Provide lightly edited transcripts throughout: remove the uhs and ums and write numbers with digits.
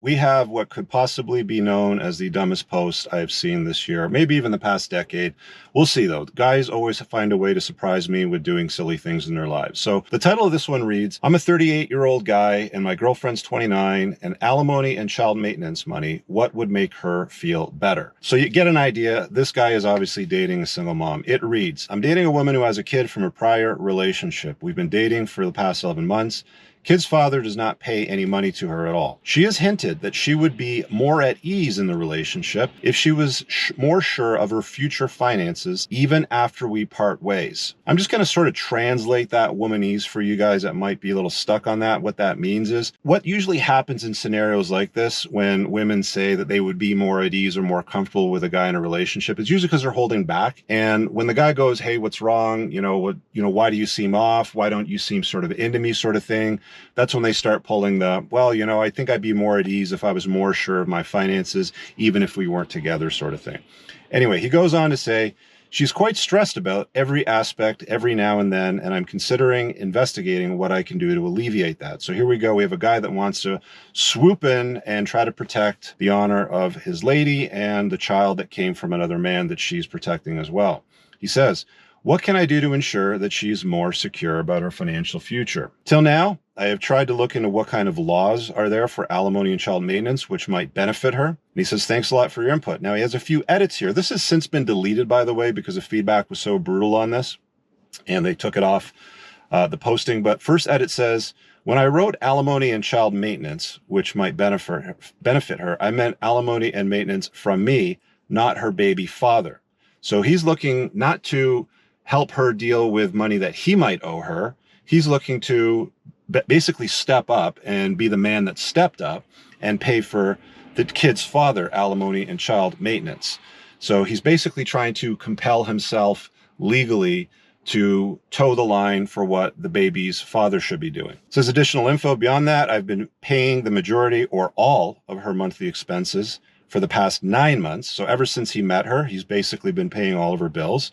We have what could possibly be known as the dumbest post I've seen this year, maybe even the past decade. We'll see though. Guys always find a way to surprise me with doing silly things in their lives. So the title of this one reads, I'm a 38-year-old guy and my girlfriend's 29 and alimony and child maintenance money. What would make her feel better? So you get an idea. This guy is obviously dating a single mom. It reads, I'm dating a woman who has a kid from a prior relationship. We've been dating for the past 11 months. Kid's father does not pay any money to her at all. She has hinted that she would be more at ease in the relationship if she was more sure of her future finances even after we part ways. I'm just going to sort of translate that womanese for you guys that might be a little stuck on that. What that means is what usually happens in scenarios like this when women say that they would be more at ease or more comfortable with a guy in a relationship, it's usually because they're holding back. And when the guy goes, hey, what's wrong? Why do you seem off? Why don't you seem sort of into me sort of thing? That's when they start pulling the, well, I think I'd be more at ease if I was more sure of my finances, even if we weren't together sort of thing. Anyway, he goes on to say, she's quite stressed about every aspect every now and then, and I'm considering investigating what I can do to alleviate that. So here we go. We have a guy that wants to swoop in and try to protect the honor of his lady and the child that came from another man that she's protecting as well. He says, what can I do to ensure that she's more secure about her financial future? Till now, I have tried to look into what kind of laws are there for alimony and child maintenance, which might benefit her. And he says, thanks a lot for your input. Now, he has a few edits here. This has since been deleted, by the way, because the feedback was so brutal on this, and they took it off the posting. But first edit says, when I wrote alimony and child maintenance, which might benefit her, I meant alimony and maintenance from me, not her baby father. So he's looking not to help her deal with money that he might owe her. He's looking to basically step up and be the man that stepped up and pay for the kid's father alimony and child maintenance. So he's basically trying to compel himself legally to toe the line for what the baby's father should be doing. It says additional info beyond that, I've been paying the majority or all of her monthly expenses for the past 9 months. So ever since he met her, he's basically been paying all of her bills.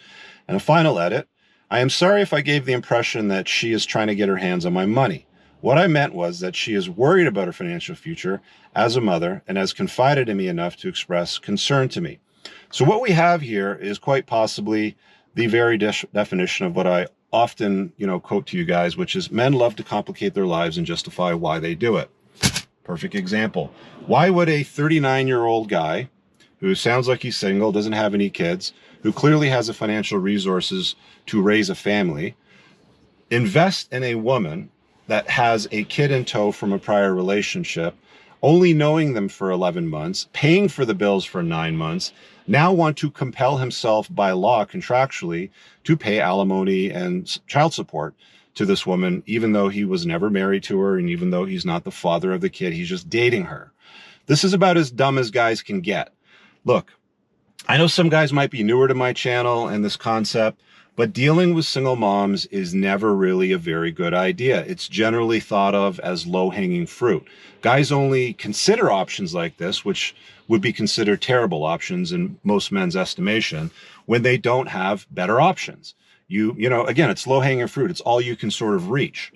And a final edit, I am sorry if I gave the impression that she is trying to get her hands on my money. What I meant was that she is worried about her financial future as a mother and has confided in me enough to express concern to me. So what we have here is quite possibly the very definition of what I often, quote to you guys, which is men love to complicate their lives and justify why they do it. Perfect example. Why would a 39-year-old guy who sounds like he's single, doesn't have any kids, who clearly has the financial resources to raise a family, invest in a woman that has a kid in tow from a prior relationship, only knowing them for 11 months, paying for the bills for 9 months, now want to compel himself by law contractually to pay alimony and child support to this woman, even though he was never married to her and even though he's not the father of the kid, he's just dating her. This is about as dumb as guys can get. Look, I know some guys might be newer to my channel and this concept, but dealing with single moms is never really a very good idea. It's generally thought of as low-hanging fruit. Guys only consider options like this, which would be considered terrible options in most men's estimation, when they don't have better options. Again, it's low-hanging fruit. It's all you can sort of reach.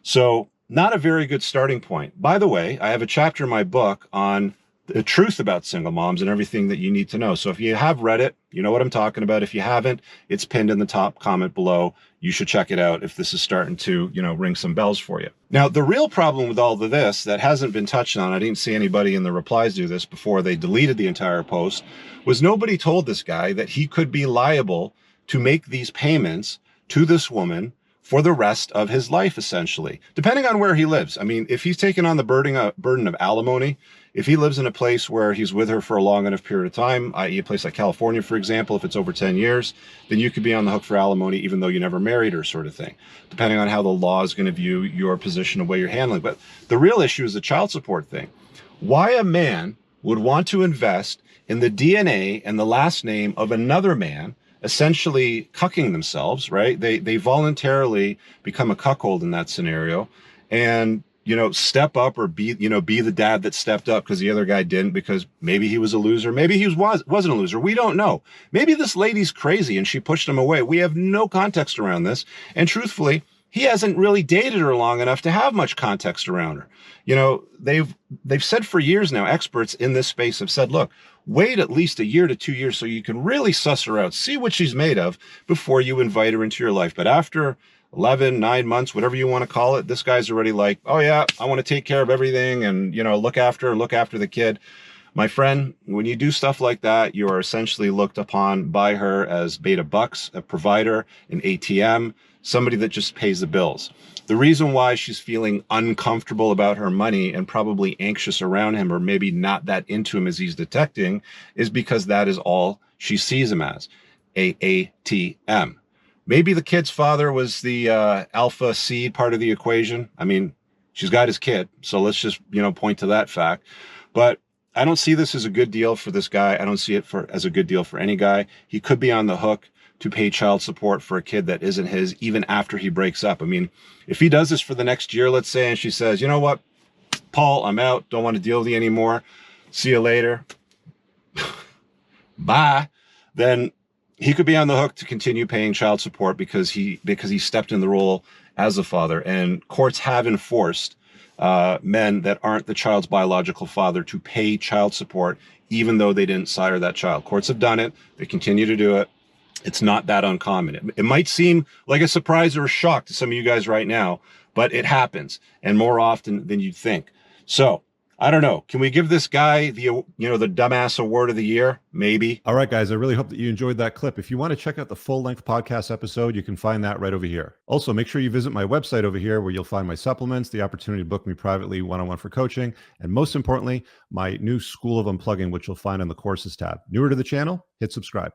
So not a very good starting point. By the way, I have a chapter in my book on the truth about single moms and everything that you need to know. So if you have read it, you know what I'm talking about. If you haven't, it's pinned in the top comment below. You should check it out if this is starting to, ring some bells for you. Now, the real problem with all of this that hasn't been touched on, I didn't see anybody in the replies do this before they deleted the entire post, was nobody told this guy that he could be liable to make these payments to this woman for the rest of his life, essentially, depending on where he lives. I mean, if he's taken on the burden of alimony, if he lives in a place where he's with her for a long enough period of time, i.e. a place like California, for example, if it's over 10 years, then you could be on the hook for alimony even though you never married her, sort of thing, depending on how the law is going to view your position and way you're handling. But the real issue is the child support thing. Why a man would want to invest in the DNA and the last name of another man, essentially cucking themselves, right? They voluntarily become a cuckold in that scenario, and step up or be the dad that stepped up because the other guy didn't, because maybe he was a loser, maybe he wasn't a loser. We don't know. Maybe this lady's crazy and she pushed him away. We have no context around this. And truthfully, he hasn't really dated her long enough to have much context around her. You know, they've said for years now, experts in this space have said, look, wait at least a year to 2 years so you can really suss her out, see what she's made of before you invite her into your life. But after 11, 9 months, whatever you want to call it, this guy's already like, oh yeah, I want to take care of everything and, you know, look after the kid. My friend, when you do stuff like that, you are essentially looked upon by her as beta bucks, a provider, an ATM, somebody that just pays the bills. The reason why she's feeling uncomfortable about her money and probably anxious around him, or maybe not that into him as he's detecting, is because that is all she sees him as, a ATM. Maybe the kid's father was the alpha seed part of the equation. I mean, she's got his kid, so let's just, you know, point to that fact. But I don't see this as a good deal for this guy. I don't see it as a good deal for any guy. He could be on the hook to pay child support for a kid that isn't his, even after he breaks up. I mean, if he does this for the next year, let's say, and she says, you know what, Paul, I'm out. Don't want to deal with you anymore. See you later. Bye. Then he could be on the hook to continue paying child support because he stepped in the role as a father. And courts have enforced men that aren't the child's biological father to pay child support, even though they didn't sire that child. Courts have done it. They continue to do it. It's not that uncommon. It might seem like a surprise or a shock to some of you guys right now, but it happens, and more often than you'd think. So I don't know. Can we give this guy the dumbass award of the year? Maybe. All right, guys, I really hope that you enjoyed that clip. If you want to check out the full-length podcast episode, you can find that right over here. Also, make sure you visit my website over here where you'll find my supplements, the opportunity to book me privately one-on-one for coaching, and most importantly, my new School of Unplugging, which you'll find on the courses tab. Newer to the channel? Hit subscribe.